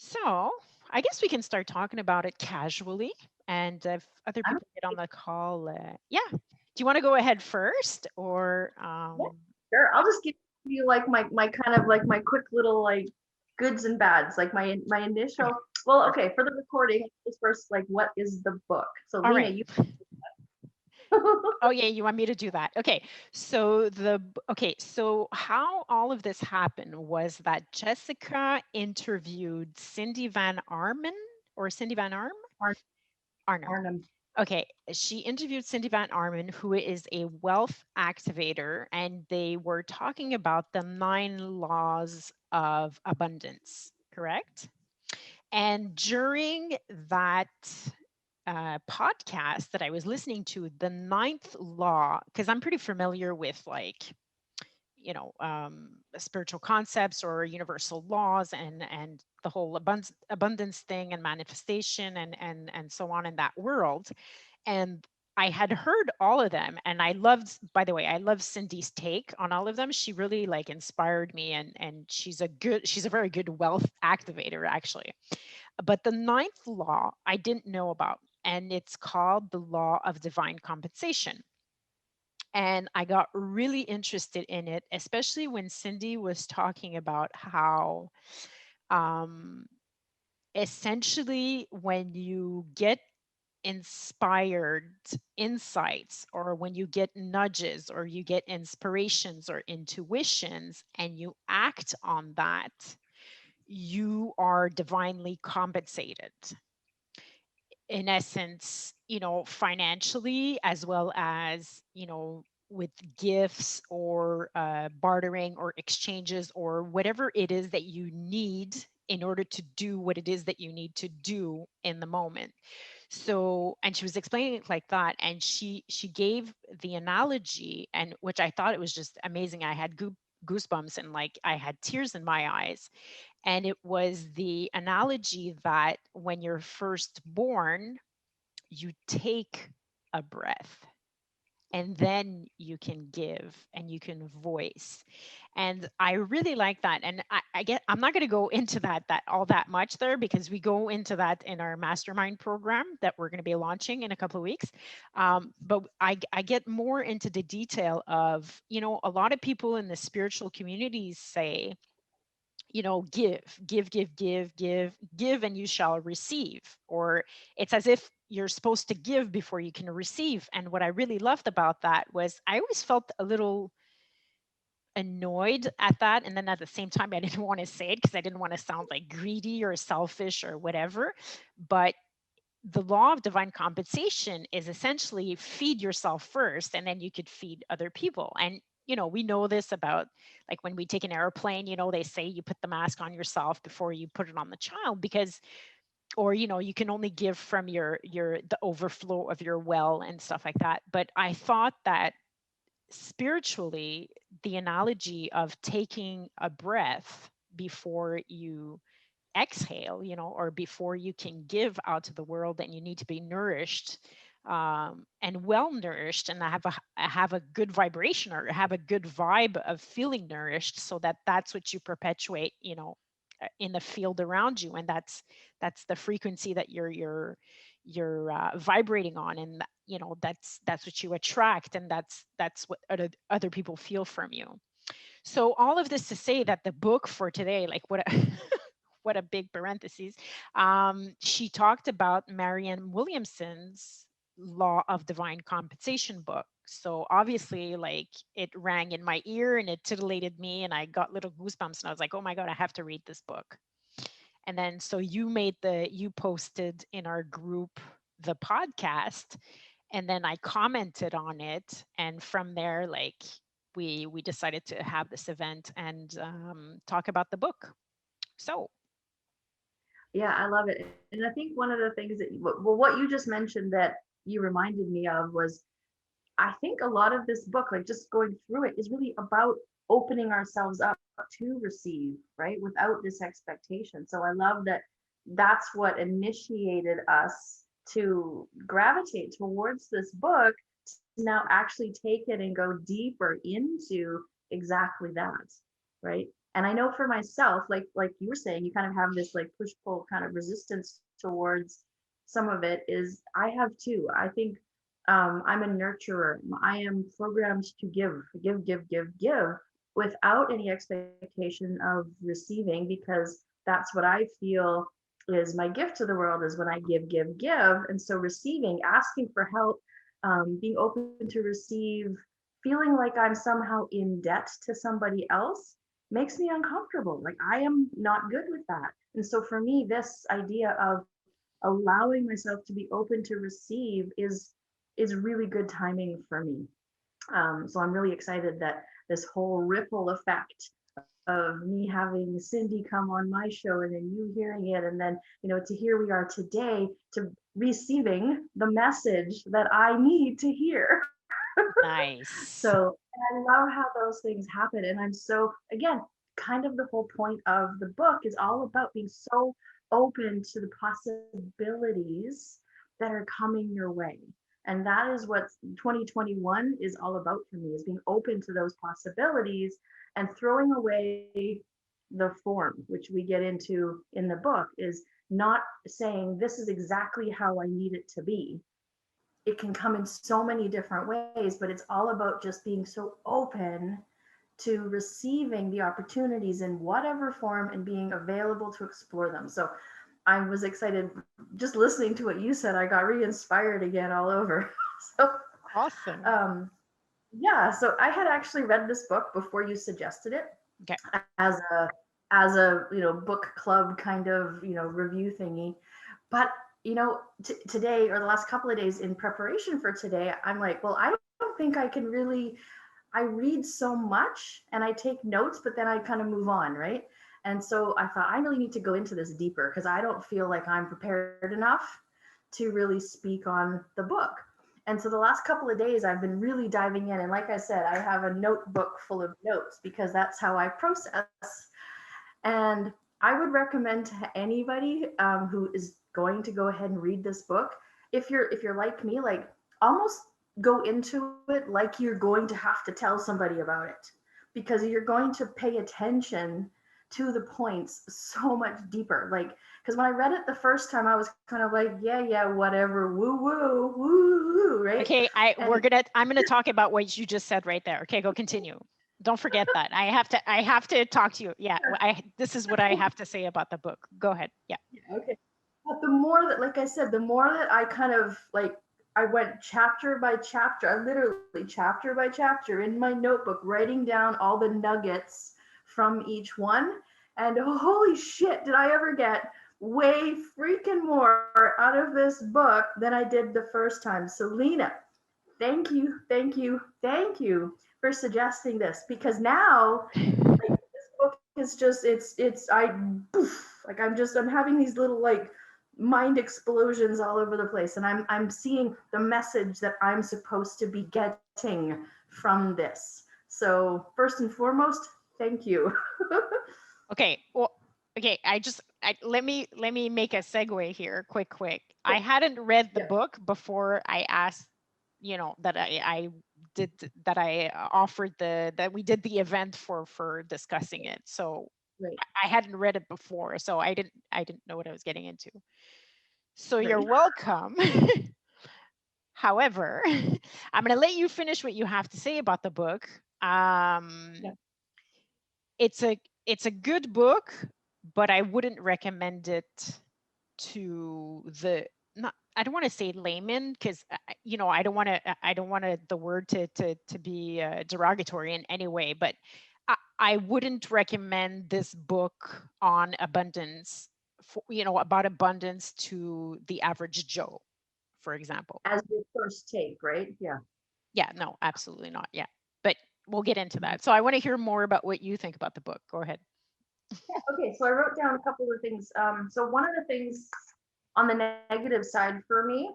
So I guess we can start talking about it casually. And if other I'm people get on the call, yeah. Do you want to go ahead first or? yeah, sure. I'll just give you like my kind of like my quick little like goods and bads, like my initial. Okay, Well, perfect. okay, for the recording, just first like what is the book? So All Lina, right. you Oh yeah, you want me to do that? Okay. Okay, so how all of this happened was that Jessica interviewed Cindy Van Arman or Cindy Van Arn- Arnhem. Arnhem. Okay, she interviewed Cindy Van Arman, who is a wealth activator, and they were talking about the 9 laws of abundance, correct? And during that podcast that I was listening to, the ninth law, because I'm pretty familiar with like spiritual concepts or universal laws and the whole abundance thing and manifestation and so on in that world. And I had heard all of them, and I loved, by the way, I love Cindy's take on all of them. She really like inspired me, and she's a very good wealth activator actually. But the ninth law I didn't know about, and it's called the law of divine compensation. And I got really interested in it, especially when Cindy was talking about how um, essentially when you get inspired insights, or when you get nudges, or you get inspirations or intuitions, and you act on that, you are divinely compensated, in essence, financially, as well as, with gifts or bartering or exchanges or whatever it is that you need in order to do what it is that you need to do in the moment. So, and she was explaining it like that, and she gave the analogy, and which I thought it was just amazing. I had goosebumps, and like I had tears in my eyes. And it was the analogy that when you're first born, you take a breath, and then you can give and you can voice. And I really like that. And I get, I'm not going to go into that all that much there, because we go into that in our mastermind program that we're going to be launching in a couple of weeks. But I get more into the detail of, a lot of people in the spiritual communities say, give, and you shall receive. Or it's as if you're supposed to give before you can receive. And what I really loved about that was I always felt a little annoyed at that. And then at the same time, I didn't want to say it because I didn't want to sound like greedy or selfish or whatever. But the law of divine compensation is essentially feed yourself first, and then you could feed other people. And we know this about, like, when we take an airplane, they say you put the mask on yourself before you put it on the child, because, or you can only give from your the overflow of your well and stuff like that. But I thought that spiritually, the analogy of taking a breath before you exhale, or before you can give out to the world, and you need to be nourished, and well nourished, and have a good vibration, or have a good vibe of feeling nourished, so that that's what you perpetuate, in the field around you. And that's the frequency that you're vibrating on. And that's what you attract, and that's what other people feel from you. So all of this to say that the book for today, like, what a what a big parentheses. She talked about Marianne Williamson's Law of Divine Compensation book. So obviously, like, it rang in my ear and it titillated me, and I got little goosebumps, and I was like, oh my God, I have to read this book. And then so you posted in our group the podcast, and then I commented on it, and from there, like, we decided to have this event and talk about the book. So Yeah, I love it. And I think one of the things that well, what you just mentioned that you reminded me of was I think a lot of this book, like just going through it, is really about opening ourselves up to receive, right? Without this expectation. So I love that that's what initiated us to gravitate towards this book to now actually take it and go deeper into exactly that, right? And I know for myself, like you were saying, you kind of have this like push pull kind of resistance towards some of it. Is I have too. I think I'm a nurturer. I am programmed to give without any expectation of receiving, because that's what I feel is my gift to the world, is when I give. And so receiving, asking for help, being open to receive, feeling like I'm somehow in debt to somebody else makes me uncomfortable. Like I am not good with that. And so for me, this idea of allowing myself to be open to receive is really good timing for me. So I'm really excited that this whole ripple effect of me having Cindy come on my show and then you hearing it, and then to here we are today, to receiving the message that I need to hear. Nice. So, and I love how those things happen. And I'm so, again, kind of the whole point of the book is all about being so open to the possibilities that are coming your way. And that is what 2021 is all about for me, is being open to those possibilities and throwing away the form, which we get into in the book, is not saying this is exactly how I need it to be. It can come in so many different ways, but it's all about just being so open to receiving the opportunities in whatever form and being available to explore them. So I was excited just listening to what you said. I got re-inspired again all over. So Awesome. um, yeah, so I had actually read this book before you suggested it Okay. as a as a book club kind of review thingy. But today, or the last couple of days in preparation for today, I'm like, well, I don't think I can really. I read so much and I take notes, but then I kind of move on, right? And so I thought I really need to go into this deeper, because I don't feel like I'm prepared enough to really speak on the book. And so the last couple of days I've been really diving in, and like I said, I have a notebook full of notes because that's how I process. And I would recommend to anybody who is going to go ahead and read this book, if you're like me, like almost go into it like you're going to have to tell somebody about it, because you're going to pay attention to the points so much deeper. Like, because when I read it the first time, I was kind of like, yeah, whatever, woo woo, woo woo, right? Okay, And I'm gonna talk about what you just said right there. Okay, go continue. Don't forget that. I have to talk to you. Yeah, this is what I have to say about the book. Go ahead. Yeah. okay. But the more that, like I said, the more that I kind of like, I went chapter by chapter, I literally chapter by chapter in my notebook, writing down all the nuggets from each one. And holy shit, did I ever get way freaking more out of this book than I did the first time. So, Lina, thank you for suggesting this, because now, like, this book is just, I'm having these little like mind explosions all over the place, and I'm seeing the message that I'm supposed to be getting from this. So first and foremost, thank you. Okay. Well, okay. Let me make a segue here, quick. I hadn't read the Yeah, book before I asked, that I did that I offered that we did the event for discussing it. So right, I hadn't read it before, so I didn't know what I was getting into. So you're right. welcome. However, I'm going to let you finish what you have to say about the book. Yeah. It's a good book, but I wouldn't recommend it to the not I don't want to say layman, because I don't want the word to be derogatory in any way, but I wouldn't recommend this book on abundance, about abundance, to the average Joe, for example. As your first take, right? Yeah. Yeah, no, absolutely not. Yeah, but we'll get into Mhm. that. So I want to hear more about what you think about the book. Go ahead. Yeah. Okay. So I wrote down a couple of things. So one of the things on the negative side for me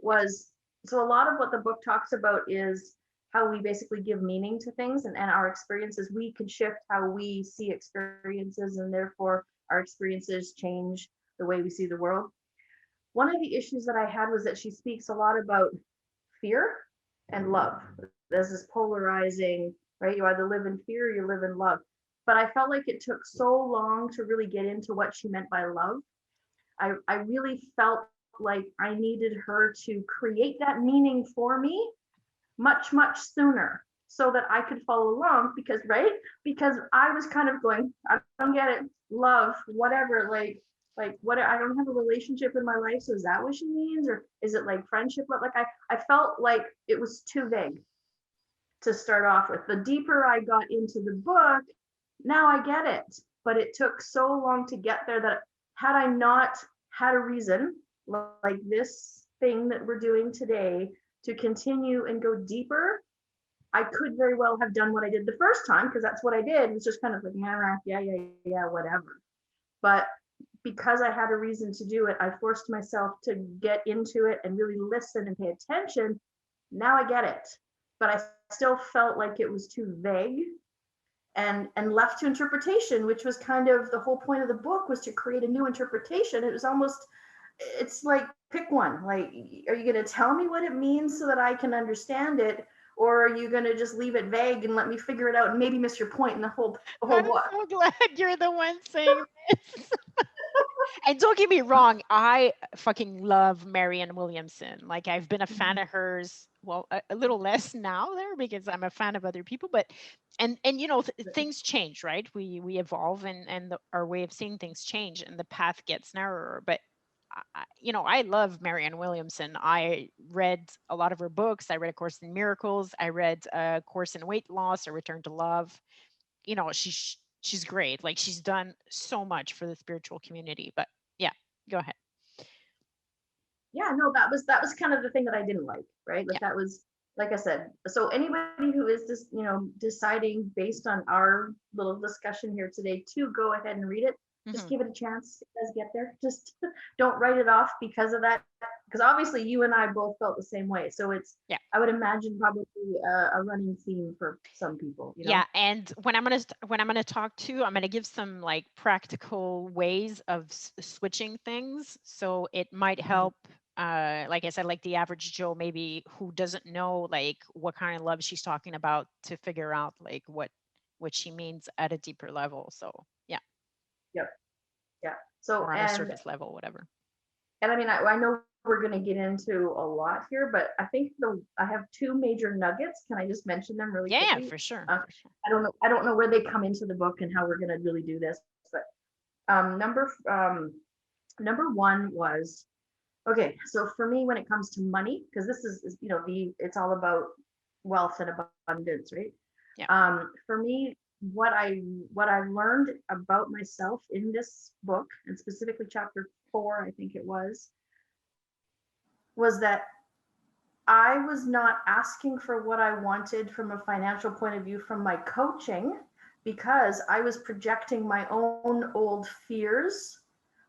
was, so a lot of what the book talks about is how we basically give meaning to things, and our experiences. We can shift how we see experiences, and therefore our experiences change the way we see the world. One of the issues that I had was that she speaks a lot about fear and love. There's this polarizing, right? You either live in fear or you live in love. but I felt like it took so long to really get into what she meant by love. I really felt like I needed her to create that meaning for me much, much sooner so that I could follow along because, right? Because I was kind of going, I don't get it, love, whatever, like what, I don't have a relationship in my life. So is that what she means? Or is it like friendship? Like I felt like it was too vague to start off with. The deeper I got into the book, now I get it. But it took so long to get there that had I not had a reason like this thing that we're doing today to continue and go deeper, I could very well have done what I did the first time because that's what I did. It was just kind of like, yeah, whatever. But because I had a reason to do it, I forced myself to get into it and really listen and pay attention. Now I get it. But I still felt like it was too vague and left to interpretation, which was kind of the whole point of the book, was to create a new interpretation. It was almost, it's like, pick one. Like, are you going to tell me what it means so that I can understand it? Or are you going to just leave it vague and let me figure it out and maybe miss your point in the whole I'm book? so glad you're the one saying this. And don't get me wrong, I fucking love Marianne Williamson. Like, I've been a fan of hers, well, a little less now there because I'm a fan of other people, but and you know, things change, right? We evolve, and our way of seeing things change, and the path gets narrower. But you know, I love Marianne Williamson. I read a lot of her books. I read A Course in Miracles. I read A Course in Weight Loss, A Return to Love. You know, she's great. Like, she's done so much for the spiritual community. But yeah, go ahead. Yeah, no, that was kind of the thing that I didn't like, right? Like, Yeah. that was, like I said, so anybody who is just, deciding based on our little discussion here today to go ahead and read it, just Hmm. give it a chance. It does get there. Just don't write it off because of that. Because obviously you and I both felt the same way. So it's, Yeah. I would imagine, probably a running theme for some people, Yeah, and when I'm gonna talk to, I'm gonna give some like practical ways of switching things, so it might Mhm. help. Like I said, like the average Joe maybe who doesn't know like what kind of love she's talking about to figure out like what she means at a deeper level. So yeah, Yep. Yeah. So, or on a surface level, whatever. and I mean, I know we're going to get into a lot here, but I think I have two major nuggets. Can I just mention them really Yeah, quickly? for sure, Uh, for sure. I don't know where they come into the book and how we're going to really do this, but number one was, okay. So for me, when it comes to money, because this is it's all about wealth and abundance, right? Yeah. For me, what I learned about myself in this book, and specifically chapter 4, I think it was that I was not asking for what I wanted from a financial point of view from my coaching, because I was projecting my own old fears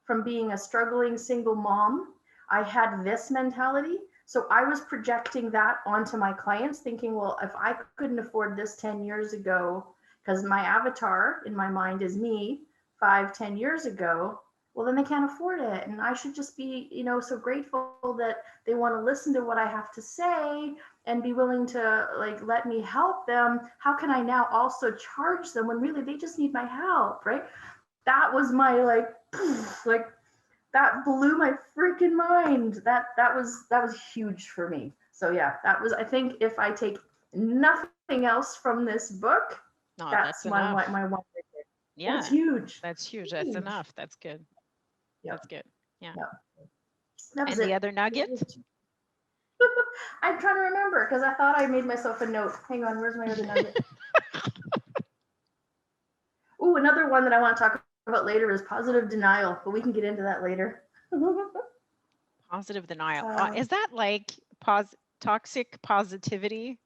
from being a struggling single mom. I had this mentality. So I was projecting that onto my clients, thinking, well, if I couldn't afford this 10 years ago, because my avatar in my mind is me 5, 10 years ago, well, then they can't afford it. And I should just be, so grateful that they want to listen to what I have to say and be willing to like let me help them. How can I now also charge them when really they just need my help, right? That was my like that blew my freaking mind. That was huge for me. So yeah, that was, I think, if I take nothing else from this book, No, that's that's my enough. one right there. That's Yeah, huge. that's huge. That's Huge. enough. That's good. Yep. That's good. Yeah. Yep. That was And the it. other nugget? I'm trying to remember because I thought I made myself a note. Hang on, where's my other nugget? Ooh, another one that I want to talk about later is positive denial, but we can get into that later. Positive denial. um, Is that like toxic positivity?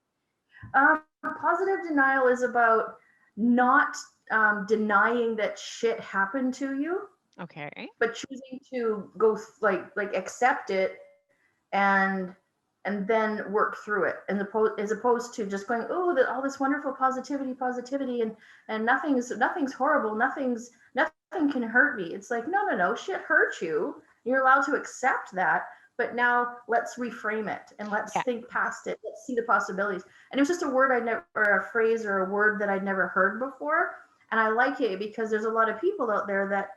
Positive denial is about not denying that shit happened to you, Okay. but choosing to go like accept it and then work through it, and as opposed to just going, oh, all this wonderful positivity, and nothing's horrible, nothing can hurt me. It's like, no, shit hurt you. You're allowed to accept that, but now let's reframe it and let's Yeah. think past it. Let's see the possibilities. And it was just a word I never, or a phrase or a word that I'd never heard before. And I like it because there's a lot of people out there that,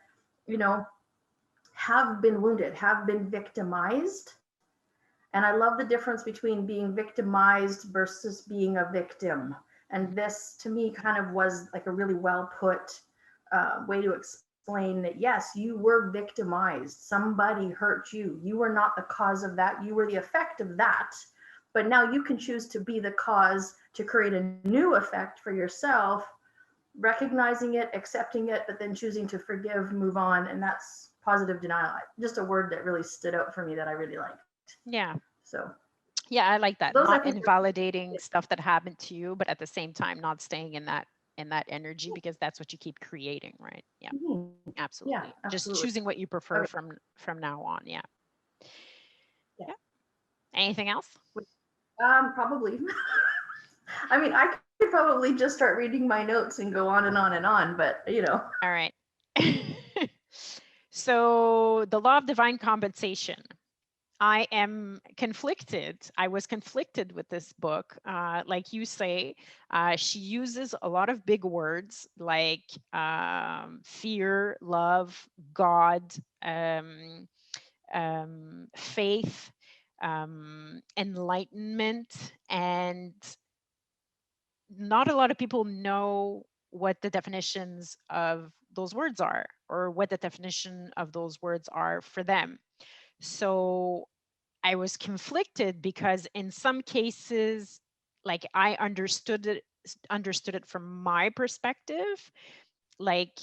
you know, have been wounded, have been victimized. And I love the difference between being victimized versus being a victim. And this to me kind of was like a really well put way to explain that yes, you were victimized. Somebody hurt you. You were not the cause of that. You were the effect of that. But now you can choose to be the cause to create a new effect for yourself, recognizing it, accepting it, but then choosing to forgive, move on. And that's positive denial. Just a word that really stood out for me that I really liked. Yeah. So Yeah, I like that. those I Not think invalidating stuff that happened to you, but at the same time not staying in that energy, because that's what you keep creating, right? Yeah, mhm. Yeah, absolutely. Just absolutely. choosing what you prefer Okay, from now on. Yeah. yeah. Yeah. Anything else? Probably. I mean, I could probably just start reading my notes and go on and on and on, but you know. All right. So, the law of divine compensation. I am conflicted. I was conflicted with this book. Like you say, she uses a lot of big words like fear, love, God, um, faith, enlightenment, and not a lot of people know what the definitions of those words are, or what the definition of those words are for them. So I was conflicted because in some cases, like I understood it from my perspective. Like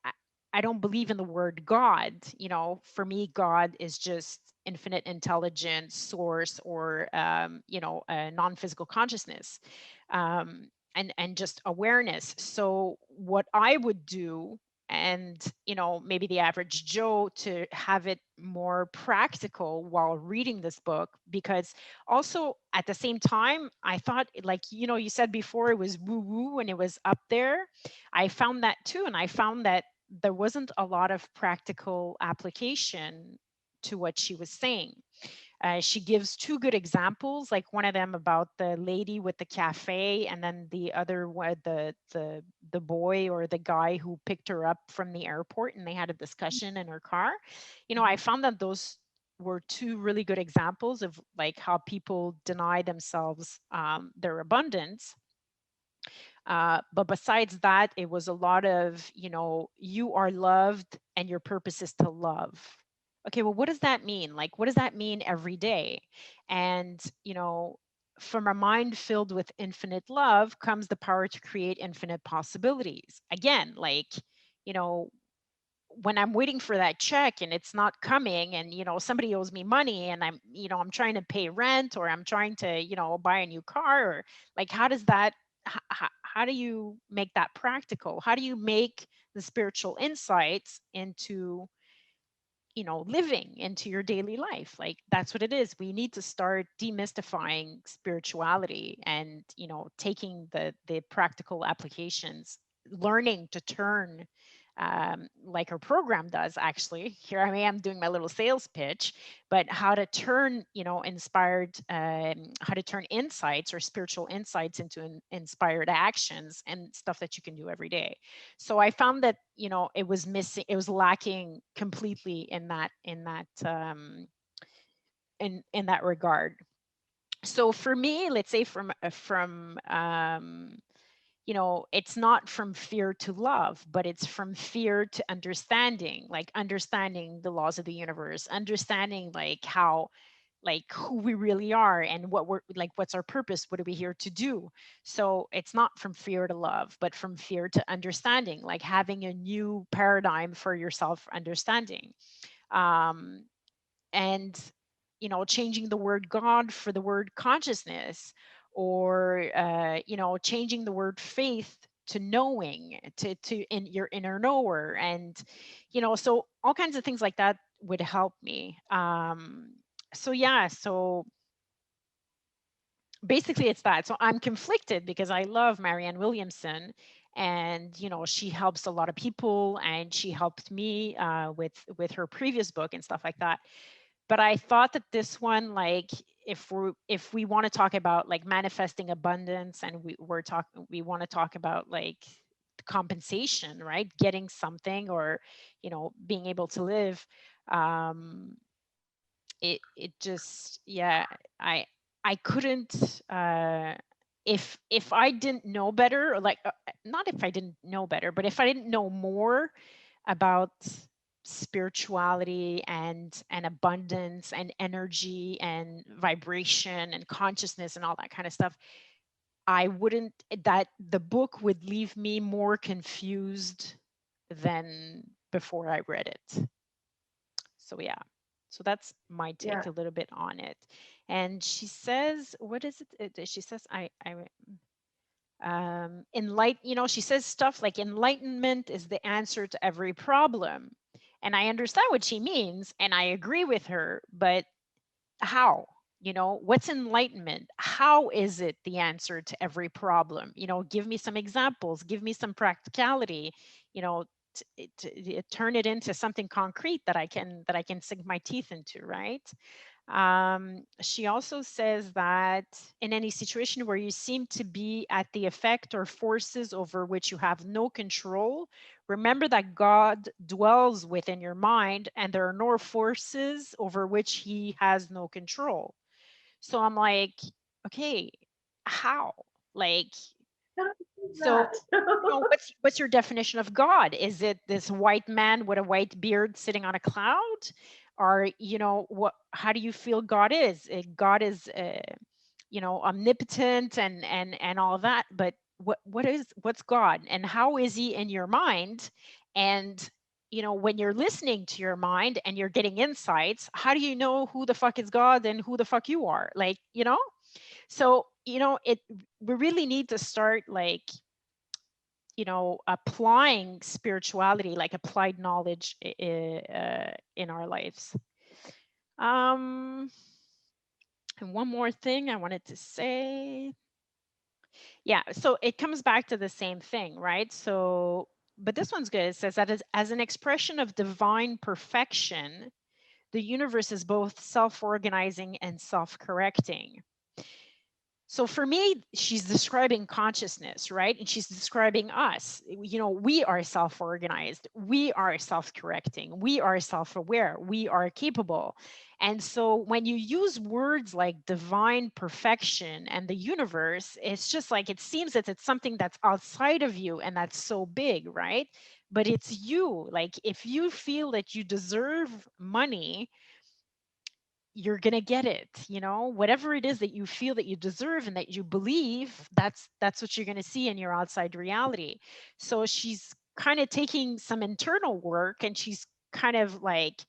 I, I don't believe in the word God. You know, for me, God is just infinite intelligence, source, or a non-physical consciousness, and just awareness. So what I would do, and maybe the average Joe, to have it more practical while reading this book, because also at the same time I thought, like, you said before it was woo woo and it was up there. I found that too, and I found that there wasn't a lot of practical application to what she was saying. She gives two good examples, like one of them about the lady with the cafe, and then the other one, the boy or the guy who picked her up from the airport, and they had a discussion in her car. I found that those were two really good examples of like how people deny themselves their abundance. But besides that, it was a lot of, you are loved and your purpose is to love. Okay, well, what does that mean? Like, what does that mean every day? And, from a mind filled with infinite love comes the power to create infinite possibilities. Again, like, you know, when I'm waiting for that check and it's not coming, and somebody owes me money, and I'm trying to pay rent, or I'm trying to buy a new car, or like, how does that how do you make that practical? How do you make the spiritual insights into living into your daily life? Like, that's what it is. We need to start demystifying spirituality, and taking the practical applications, learning to turn, like our program does. Actually, here I am doing my little sales pitch, but how to turn how to turn insights or spiritual insights into inspired actions and stuff that you can do every day. So I found that it was missing, it was lacking completely in that regard. So for me, let's say from it's not from fear to love, but it's from fear to understanding, like understanding the laws of the universe, understanding like how, like who we really are, and what we're like, what's our purpose, what are we here to do. So it's not from fear to love, but from fear to understanding, like having a new paradigm for yourself understanding. um and changing the word God for the word consciousness, or changing the word faith to knowing, to in your inner knower. And so all kinds of things like that would help me. So yeah, so basically it's that. So I'm conflicted because I love Marianne Williamson, and she helps a lot of people, and she helped me with her previous book and stuff like that. But I thought that this one, like, if we want to talk about like manifesting abundance, and we want to talk about like compensation, right? Getting something, or, being able to live. Um, it just, yeah, I I couldn't, if I didn't know better, or like, not if I didn't know better, but if I didn't know more about spirituality and abundance and energy and vibration and consciousness and all that kind of stuff, I wouldn't, that the book would leave me more confused than before I read it. So yeah. So that's my Yeah. take a little bit on it. And she says, what is it? She says, she says stuff like enlightenment is the answer to every problem. And I understand what she means, and I agree with her, but how? What's enlightenment? How is it the answer to every problem? Give me some examples, give me some practicality, you know to turn it into something concrete that I can sink my teeth into, right? She also says that in any situation where you seem to be at the effect or forces over which you have no control, remember that God dwells within your mind and there are no forces over which he has no control. So I'm like, okay, how? Like, How do I do so, that? what's your definition of God? Is it this white man with a white beard sitting on a cloud? Or, what, how do you feel God is? God is, omnipotent and all of that, but what's God, and how is he in your mind? And, when you're listening to your mind and you're getting insights, how do you know who the fuck is God and who the fuck you are? Like, so, we really need to start, like, applying spirituality, like applied knowledge, in our lives. Um, and one more thing I wanted to say. Yeah, so it comes back to the same thing, right? So, but this one's good. It says that as an expression of divine perfection, the universe is both self-organizing and self-correcting. So for me, she's describing consciousness, right? And she's describing us. We are self-organized, we are self-correcting, we are self-aware, we are capable. And so when you use words like divine perfection and the universe, it's just like, it seems that it's something that's outside of you and that's so big, right? But it's you. Like, if you feel that you deserve money, you're going to get it. Whatever it is that you feel that you deserve and that you believe, that's what you're going to see in your outside reality. So she's kind of taking some internal work, and she's kind of like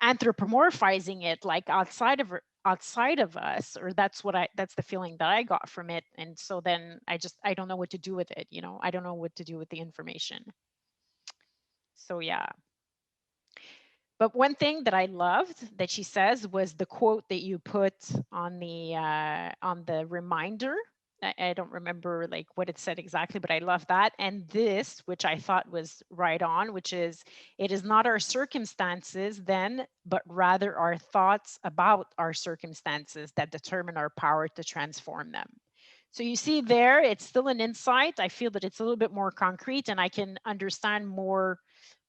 anthropomorphizing it, like outside of us, or that's the feeling that I got from it. And so then I don't know what to do with it. I don't know what to do with the information. So yeah. But one thing that I loved that she says was the quote that you put on the reminder. I don't remember like what it said exactly, but I love that. And this, which I thought was right on, which is, it is not our circumstances then, but rather our thoughts about our circumstances that determine our power to transform them. So you see there, it's still an insight. I feel that it's a little bit more concrete, and I can understand more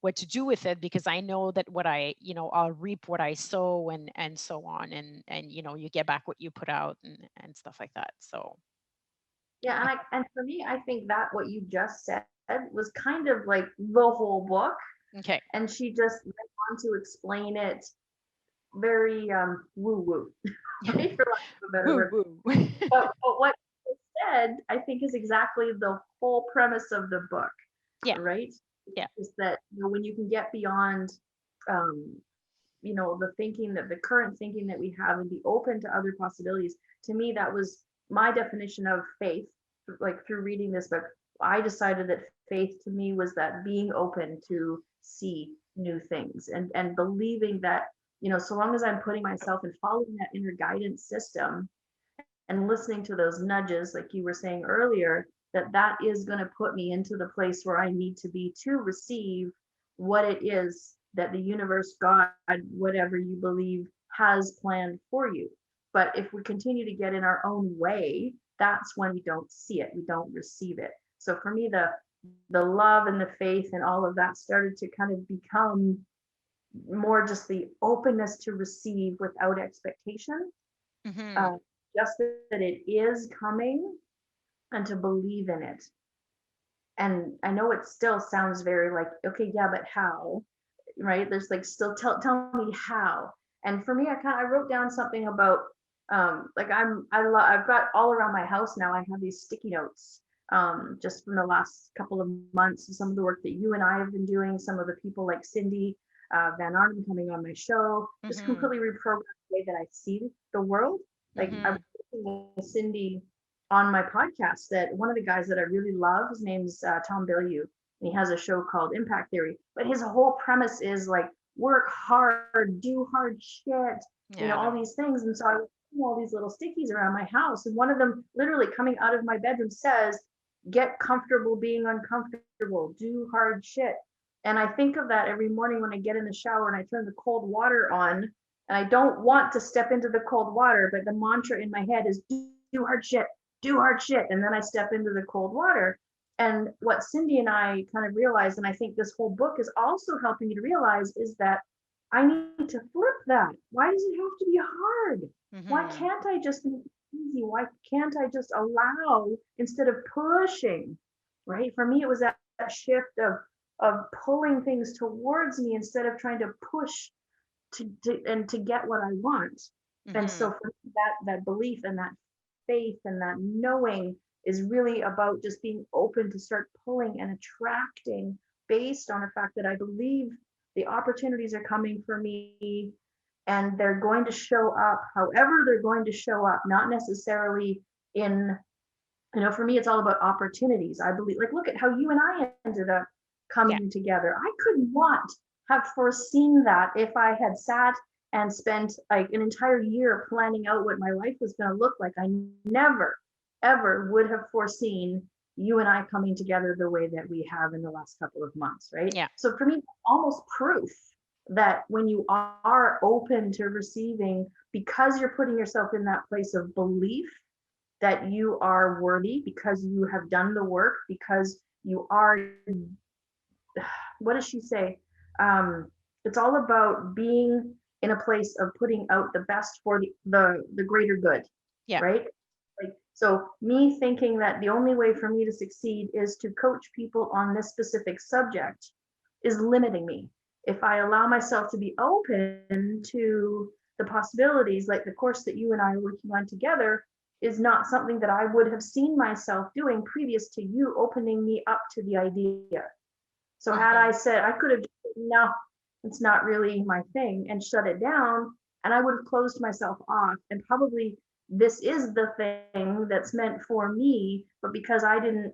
what to do with it, because I know that I'll reap what I sow, and so on, and you get back what you put out, and stuff like that. So Yeah, yeah. and for me, I think that what you just said was kind of like the whole book, Okay. and she just went on to explain it very woo woo, right, for lack of a better Woo word. woo. But what you said, I think, is exactly the whole premise of the book, Yeah. right? Yeah. Is that, when you can get beyond, um, the thinking, that the current thinking that we have, and be open to other possibilities. To me, that was my definition of faith. Like, through reading this book, I decided that faith to me was that being open to see new things, and believing that, so long as I'm putting myself and following that inner guidance system and listening to those nudges, like you were saying earlier, that is going to put me into the place where I need to be to receive what it is that the universe, God, whatever you believe, has planned for you. But if we continue to get in our own way, that's when we don't see it, we don't receive it. So for me, the love and the faith and all of that started to kind of become more just the openness to receive without expectation, Mm-hmm. uh, just that it is coming and to believe in it. And I know it still sounds very like, okay, yeah, but how? Right? There's like still tell me how. And for me, I wrote down something about like I've got all around my house now. I have these sticky notes just from the last couple of months, some of the work that you and I have been doing, some of the people like Cindy Van Arnhem coming on my show, just Mm-hmm. completely reprogrammed the way that I see the world. Like I Mm-hmm. was talking with Cindy on my podcast that one of the guys that I really love, his name's Tom Bilyeu, and he has a show called Impact Theory. But his whole premise is like work hard, do hard shit, you know, Yeah, all no. these things. And so I was putting all these little stickies around my house, and one of them literally coming out of my bedroom says, "Get comfortable being uncomfortable, do hard shit." And I think of that every morning when I get in the shower and I turn the cold water on. And I don't want to step into the cold water, but the mantra in my head is do hard shit, do hard shit. And then I step into the cold water. And what Cindy and I kind of realized, and I think this whole book is also helping me to realize, is that I need to flip that. Why does it have to be hard? Why Mm-hmm. can't I just make it easy? Why can't I just allow instead of pushing? Right? For me, it was that shift of pulling things towards me instead of trying to push to get what I want. And Mm-hmm. so for me, that belief and that faith and that knowing is really about just being open to start pulling and attracting based on the fact that I believe the opportunities are coming for me and they're going to show up however they're going to show up, not necessarily in, you know, for me, it's all about opportunities. I believe, like, look at how you and I ended up Yeah. coming together. I could not have foreseen that if I had sat and spent like an entire year planning out what my life was going to look like. I never, ever would have foreseen you and I coming together the way that we have in the last couple of months, right? Yeah. So for me, almost proof that when you are open to receiving, because you're putting yourself in that place of belief that you are worthy because you have done the work, because you are, what does she say? Um, it's all about being in a place of putting out the best for the greater good, Yeah. right? Like, so me thinking that the only way for me to succeed is to coach people on this specific subject is limiting me. If I allow myself to be open to the possibilities, like the course that you and I are working on together, is not something that I would have seen myself doing previous to you opening me up to the idea. So had I Mm-hmm. said, I could have, no, it's not really my thing and shut it down, and I would have closed myself off. And probably this is the thing that's meant for me, but because I didn't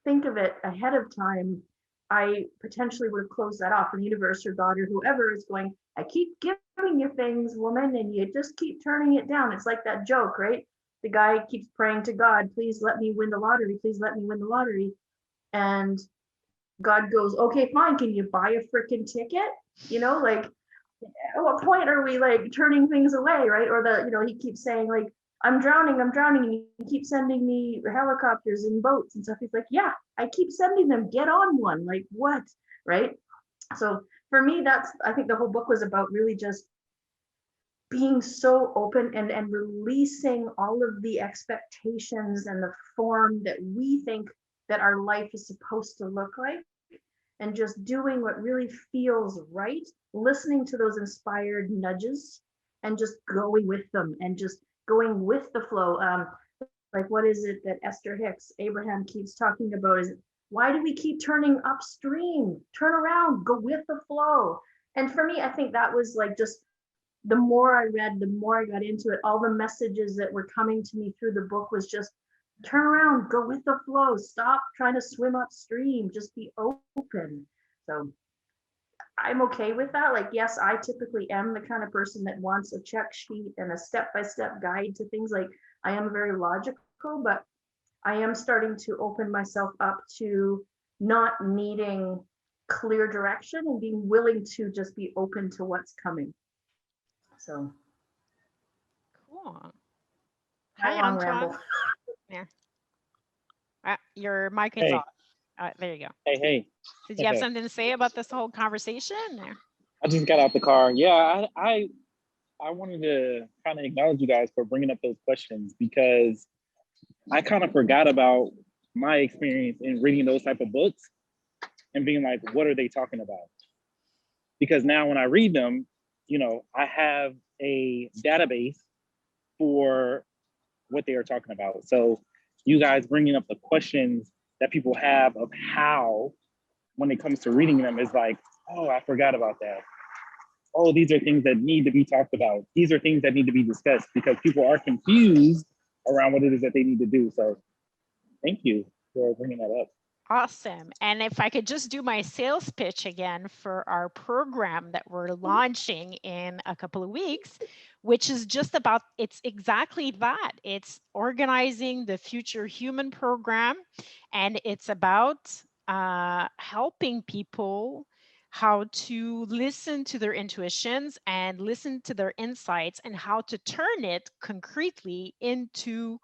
think of it ahead of time, I potentially would have closed that off. And the universe or God or whoever is going, I keep giving you things, woman, and you just keep turning it down. It's like that joke, right? The guy keeps praying to God, please let me win the lottery, please let me win the lottery. And God goes, okay, fine. Can you buy a freaking ticket? You know, like at what point are we like turning things away, right? Or the, you know, he keeps saying like, I'm drowning, and you keep sending me helicopters and boats and stuff. He's like, yeah, I keep sending them. Get on one. Like what, right? So for me, that's I think the whole book was about really just being so open and releasing all of the expectations and the form that we think that our life is supposed to look like and just doing what really feels right, listening to those inspired nudges and just going with them and just going with the flow. Like, what is it that Esther Hicks, Abraham keeps talking about? Is why do we keep turning upstream? Turn around, go with the flow. And for me, I think that was like just the more I read, the more I got into it. All the messages that were coming to me through the book was just turn around, go with the flow, stop trying to swim upstream, just be open. So I'm okay with that. Like, yes, I typically am the kind of person that wants a check sheet and a step-by-step guide to things. Like, I am very logical, but I am starting to open myself up to not needing clear direction and being willing to just be open to what's coming. So, Cool. my Hi, long ramble. Antwain. Yeah. Your mic is Hey, off. There you go. Hey, Did you have hey. something to say about this whole conversation? Or? I just got out the car. Yeah, I wanted to kind of acknowledge you guys for bringing up those questions because I kind of forgot about my experience in reading those type of books and being like, what are they talking about? Because now when I read them, I have a database for what they are talking about. So you guys bringing up the questions that people have of how, when it comes to reading them, is like, oh, I forgot about that. Oh, these are things that need to be talked about. These are things that need to be discussed because people are confused around what it is that they need to do. So thank you for bringing that up. Awesome. And if I could just do my sales pitch again for our program that we're launching in a couple of weeks, which is just about, it's exactly that. It's organizing the Future Human program, and it's about helping people how to listen to their intuitions and listen to their insights and how to turn it concretely into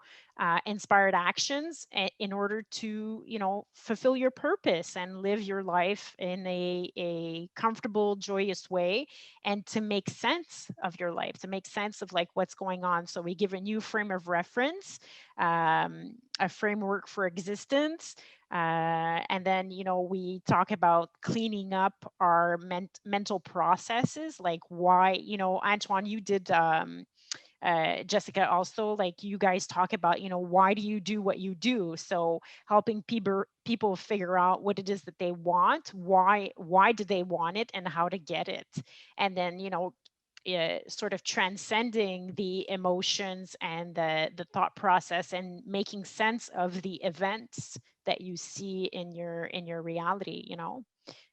inspired actions in order to, fulfill your purpose and live your life in a comfortable, joyous way, and to make sense of your life, to make sense of like what's going on. So we give a new frame of reference, a framework for existence. And then, we talk about cleaning up our mental processes, like why, Antwain, you did Jessica, also, like you guys talk about, why do you do what you do? So helping people figure out what it is that they want, why do they want it, and how to get it. And then, sort of transcending the emotions and the thought process and making sense of the events that you see in your reality.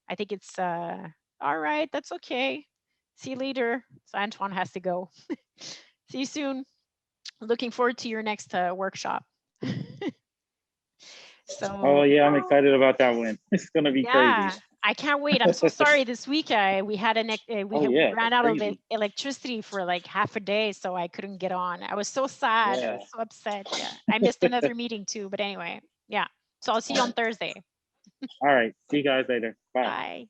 I think it's all right, that's okay. See you later. So Antwain has to go. See you soon. Looking forward to your next workshop. Oh So yeah, I'm excited about that one. It's gonna be crazy. yeah, I can't wait. I'm so sorry. This week we had Oh we yeah, ran that's out of crazy. electricity for like half a day, so I couldn't get on. I was so sad. I Yeah. was so upset. Yeah, I missed another meeting too. But anyway, yeah. So I'll see you All on right. Thursday. All right. See you guys later. Bye. Bye.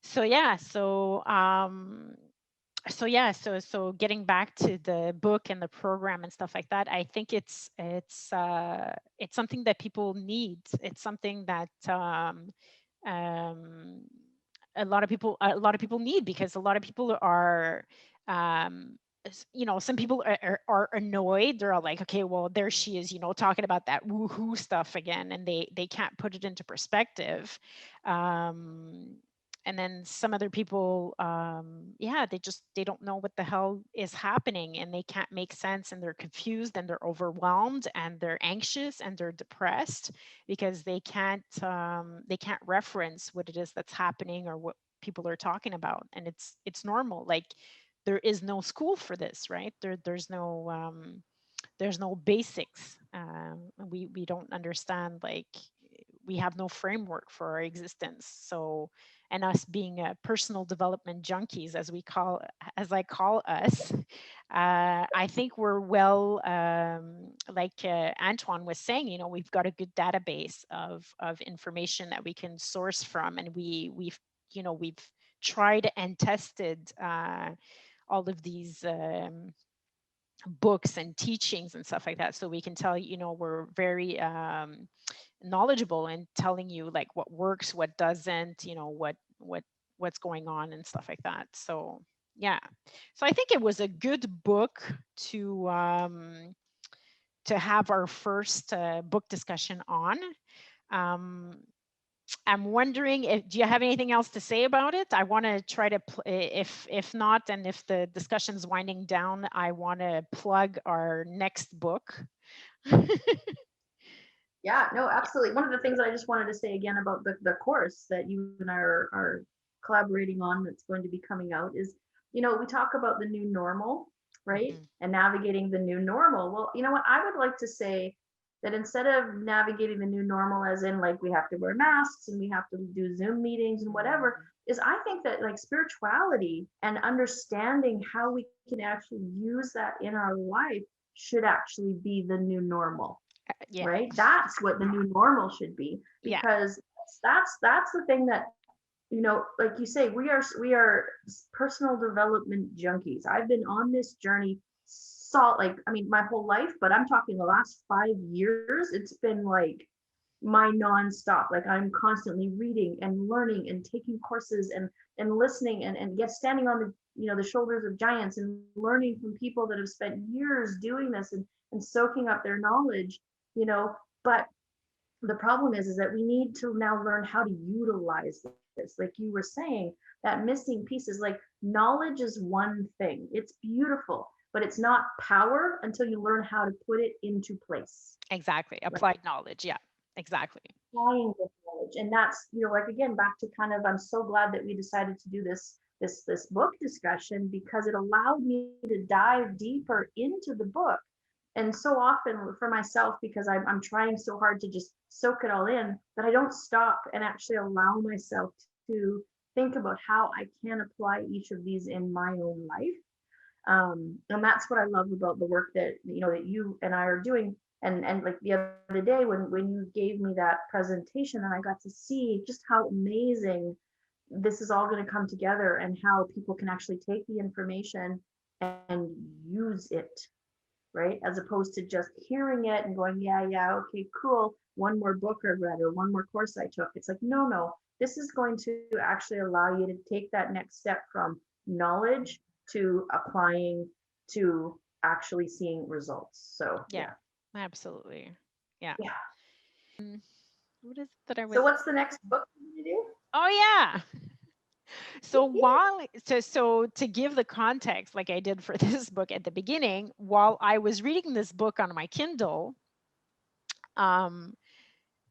So yeah, so getting back to the book and the program and stuff like that, I think it's something that people need. It's something that um, a lot of people need, because a lot of people are um, some people are annoyed. They're all like, okay, well, there she is, talking about that woohoo stuff again, and they can't put it into perspective. um, and then some other people, yeah, they don't know what the hell is happening, and they can't make sense, and they're confused, and they're overwhelmed, and they're anxious, and they're depressed, because they can't reference what it is that's happening or what people are talking about. And it's normal. Like, there is no school for this, right? There's no basics. We don't understand, like, we have no framework for our existence. So, and us being personal development junkies, as I call us, I think we're well, like Antwain was saying, we've got a good database of information that we can source from, and we've tried and tested all of these books and teachings and stuff like that, so we can tell we're very knowledgeable in telling you like what works, what doesn't, what's going on and stuff like that. So yeah, so I think it was a good book to have our first book discussion on. um, I'm wondering, if do you have anything else to say about it? I want to try to if not, and if the discussion's winding down, I want to plug our next book. Yeah, no, absolutely. One of the things that I just wanted to say again about the course that you and I are collaborating on, that's going to be coming out, is, we talk about the new normal, right? Mhm. And navigating the new normal. Well, you know what? I would like to say that instead of navigating the new normal as in like we have to wear masks and we have to do Zoom meetings and whatever, is I think that like spirituality and understanding how we can actually use that in our life should actually be the new normal. Yeah. right? That's what the new normal should be, Yeah. because that's the thing that, like you say, we are personal development junkies. I've been on this journey, like, I mean, my whole life, but I'm talking the last 5 years. It's been like my nonstop. Like, I'm constantly reading and learning and taking courses and listening and get standing on the, the shoulders of giants and learning from people that have spent years doing this and soaking up their knowledge, but the problem is that we need to now learn how to utilize this. Like you were saying, that missing piece is like, knowledge is one thing, it's beautiful, but it's not power until you learn how to put it into place. Exactly. Right? Applied knowledge. Yeah. Exactly. Applying this knowledge. And that's, like, again, back to kind of, I'm so glad that we decided to do this book discussion, because it allowed me to dive deeper into the book. And so often for myself, because I'm trying so hard to just soak it all in, that I don't stop and actually allow myself to think about how I can apply each of these in my own life. And that's what I love about the work that, that you and I are doing. And like the other day when you gave me that presentation, and I got to see just how amazing this is all going to come together, and how people can actually take the information and use it, right? As opposed to just hearing it and going, yeah, okay, cool. One more book I read or one more course I took. It's like, no, this is going to actually allow you to take that next step from knowledge to applying to actually seeing results. So Yeah. Absolutely. Yeah. Yeah. What is it that I So was? what's the next book you do? Oh yeah. So to give the context, like I did for this book at the beginning, while I was reading this book on my Kindle, um,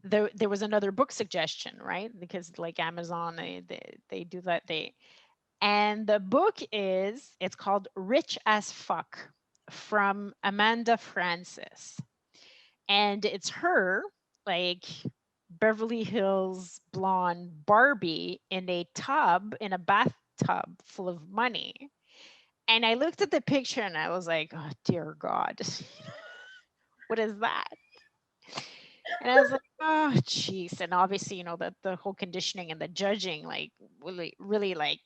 there was another book suggestion, right? Because like Amazon, they do that. And the book it's called Rich as Fuck, from Amanda Francis. And it's her, like, Beverly Hills blonde Barbie in a bathtub full of money. And I looked at the picture and I was like, oh dear God, what is that? And I was like, oh jeez. And obviously, that the whole conditioning and the judging, like, really like,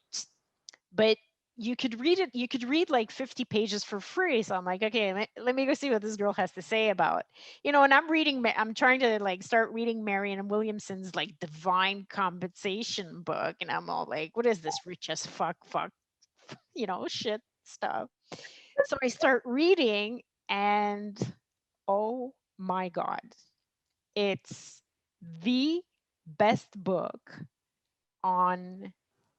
but you could read like 50 pages for free. So I'm like, okay, let me go see what this girl has to say about, and I'm trying to like start reading Marianne Williamson's like Divine Compensation book, and I'm all like, what is this rich as fuck shit stuff. So I start reading, and oh my God, it's the best book on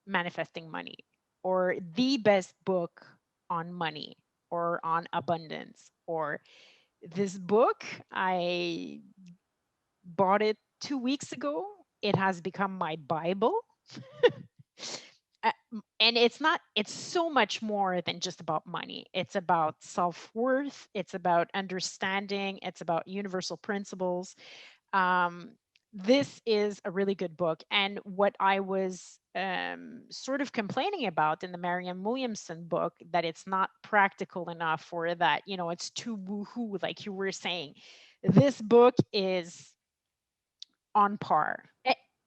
manifesting money, or the best book on money or on abundance. Or this book, I bought it 2 weeks ago. It has become my Bible. And it's so much more than just about money. It's about self-worth, it's about understanding, it's about universal principles. um, this is a really good book. And what I was sort of complaining about in the Marianne Williamson book, that it's not practical enough, or that, it's too woohoo, like you were saying. This book is on par,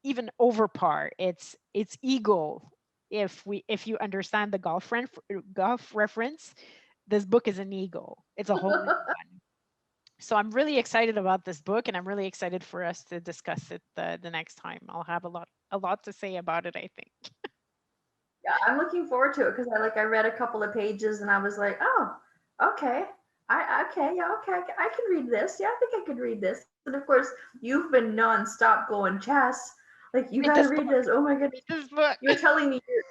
even over par. It's eagle. If you understand the golf reference, this book is an eagle. It's a hole in one. So I'm really excited about this book, and I'm really excited for us to discuss it the next time. I'll have a lot to say about it, I think. Yeah, I'm looking forward to it, because I read a couple of pages and I was like, oh, okay. I can read this. Yeah, I think I could read this. And of course, you've been nonstop going, Chess, like, you Read got to this read book. this. Oh my goodness. Read this book. You're telling me you're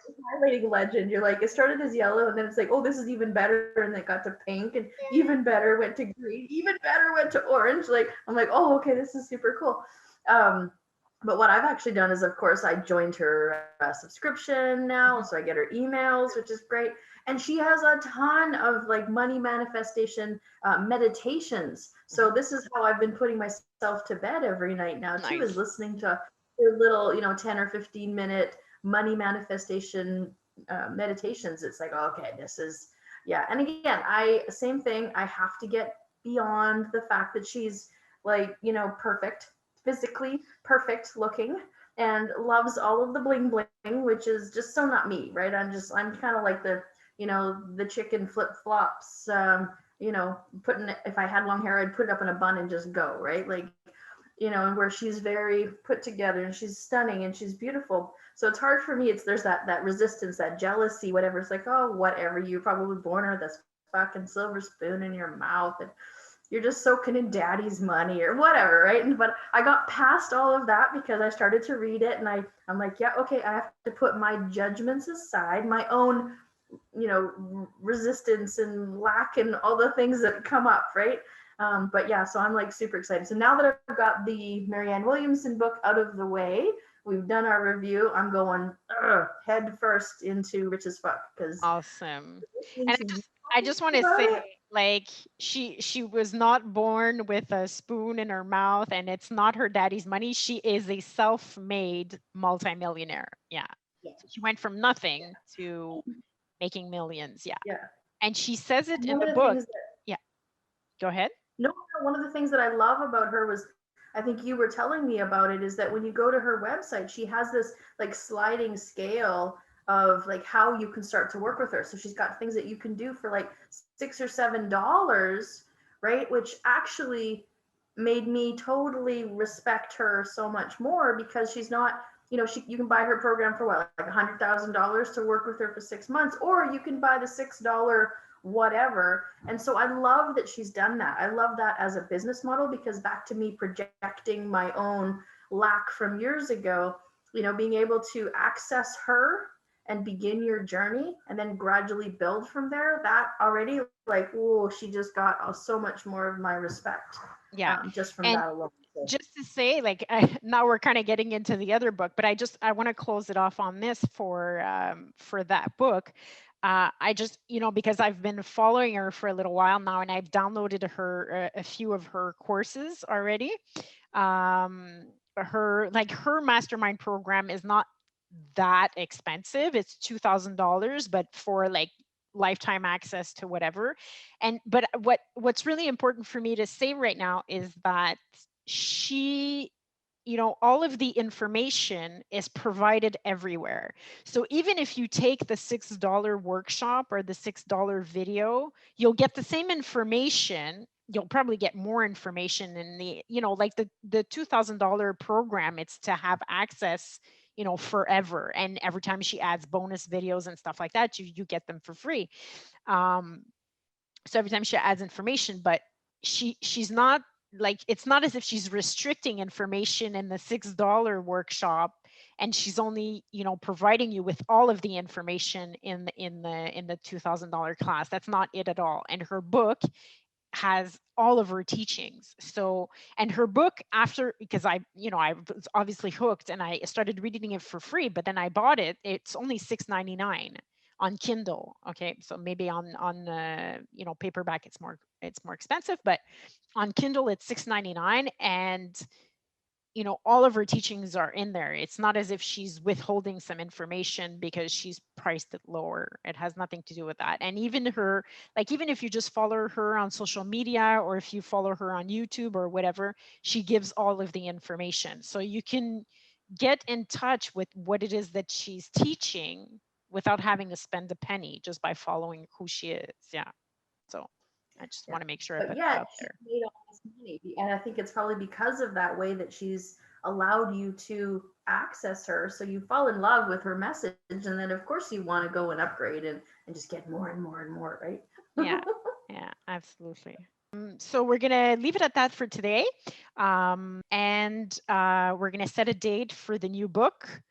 highlighting Legend. You're like, it started as yellow, and then it's like, oh, this is even better. And then it got to pink, and even better went to green, even better went to orange. Like, I'm like, oh, okay, this is super cool. But what I've actually done is, of course, I joined her subscription now. So I get her emails, which is great. And she has a ton of like money manifestation meditations. So this is how I've been putting myself to bed every night now too, Nice. is listening to her little, 10 or 15 minute money manifestation meditations. It's like, okay, this is, yeah. And again, same thing. I have to get beyond the fact that she's like, you know, perfect, physically perfect looking, and loves all of the bling bling, which is just so not me, right? I'm kind of like the, you know, the chicken flip flops, you know, putting it, if I had long hair, I'd put it up in a bun and just go, right? Like, you know, and where she's very put together and she's stunning and she's beautiful. So it's hard for me. It's there's that resistance, that jealousy, whatever. It's like, oh, whatever. You probably born her this fucking silver spoon in your mouth, and you're just soaking in daddy's money or whatever, right? And but I got past all of that because I started to read it, and I'm like, yeah, okay, I have to put my judgments aside, my own, you know, resistance and lack and all the things that come up, right? But yeah, so I'm like super excited. So now that I've got the Marianne Williamson book out of the way, we've done our review, I'm going head first into Rich as Fuck, because Awesome. And I just want to say, like, she was not born with a spoon in her mouth, and it's not her daddy's money. She is a self-made multimillionaire. Yeah. Yeah. So she went from nothing to making millions. Yeah. Yeah. And she says it And in one the of the book. things that, Yeah. Go ahead. no, one of the things that I love about her was, I think you were telling me about it, is that when you go to her website, she has this like sliding scale of like how you can start to work with her. So she's got things that you can do for like $6 or $7, right? Which actually made me totally respect her so much more, because she's not, you know, you can buy her program for what, like $100,000 to work with her for 6 months, or you can buy the $6 whatever. And so I love that she's done that. I love that as a business model, because back to me projecting my own lack from years ago, you know, being able to access her and begin your journey and then gradually build from there, that already, like, oh, she just got so much more of my respect. Yeah. Just from And that alone. So. just to say, like, now we're kind of getting into the other book, but I want to close it off on this for that book. I just, you know, because I've been following her for a little while now, and I've downloaded her a few of her courses already. Her mastermind program is not that expensive. It's $2,000, but for like lifetime access to whatever. And but what's really important for me to say right now is that she, you know, all of the information is provided everywhere. So even if you take the $6 workshop or the $6 video, you'll get the same information. You'll probably get more information in the, you know, like the $2,000 program. It's to have access, you know, forever. And every time she adds bonus videos and stuff like that, you get them for free. So every time she adds information, but she's not, like, it's not as if she's restricting information in the $6 workshop, and she's only, you know, providing you with all of the information in the $2,000 class. That's not it at all. And her book has all of her teachings. So, and her book, after, because I was obviously hooked and I started reading it for free, but then I bought it. It's only $6.99 on Kindle. Okay, so maybe on you know, paperback it's more expensive, but on Kindle it's $6.99, and you know, all of her teachings are in there. It's not as if she's withholding some information because she's priced it lower. It has nothing to do with that. And even her, like, even if you just follow her on social media, or if you follow her on YouTube or whatever, she gives all of the information. So you can get in touch with what it is that she's teaching without having to spend a penny, just by following who she is. Yeah. So I just want to make sure I put that out there. Made all this money, and I think it's probably because of that way that she's allowed you to access her. So you fall in love with her message, and then of course you want to go and upgrade and just get more and more and more, right? Yeah, yeah, absolutely. So we're gonna leave it at that for today, and we're gonna set a date for the new book.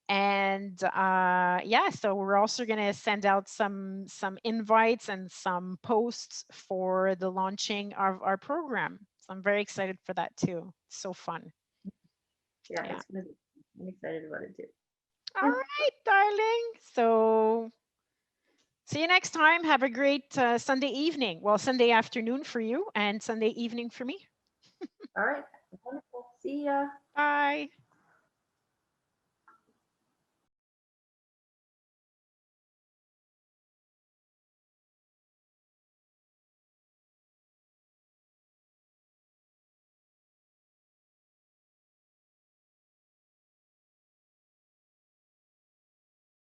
And yeah, so we're also going to send out some invites and some posts for the launching of our program. So I'm very excited for that too. It's so fun. Yeah. It's gonna be, I'm excited about it too. All right, darling. So see you next time. Have a great Sunday evening. Well, Sunday afternoon for you and Sunday evening for me. All right. Wonderful. See ya. Bye.